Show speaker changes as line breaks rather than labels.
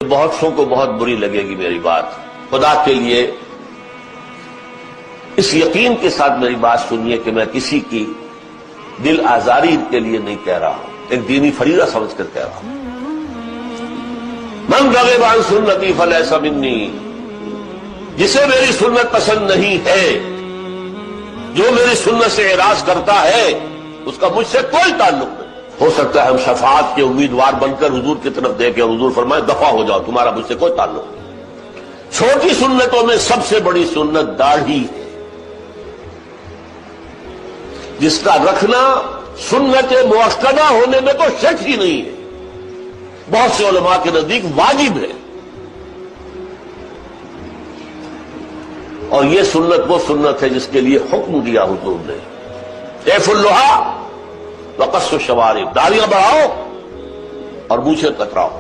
बहुत सौ को बहुत बुरी लगेगी मेरी बात। खुदा के लिए इस यकीन के साथ मेरी बात सुनिए कि मैं किसी की दिल आजारी के लिए नहीं कह रहा हूं, एक दीनी फरीजा समझकर कह रहा हूं। मन रग़िब अन सुन्नती फलैसा मिन्नी, जिसे मेरी सुन्नत पसंद नहीं है, जो मेरी सुन्नत से एराज करता है, उसका मुझसे कोई ताल्लुक नहीं। हो सकता है हम शफाअत के उम्मीदवार बनकर हुजूर की तरफ देखें, हुजूर फरमाए दफा हो जाओ, तुम्हारा मुझसे कोई ताल्लुक नहीं। छोटी सुन्नतों में सबसे बड़ी सुन्नत दाढ़ी है, जिसका रखना सुन्नत मुअक्कदा होने में तो शक ही नहीं है, बहुत से उलमा के नजदीक वाजिब है। और यह सुन्नत वो सुन्नत है जिसके लिए हुक्म दिया हुजूर ने, एफुल्लुहा वक़स्सु शवारिब, दाढ़ियां बढ़ाओ और मूछें कतराओ।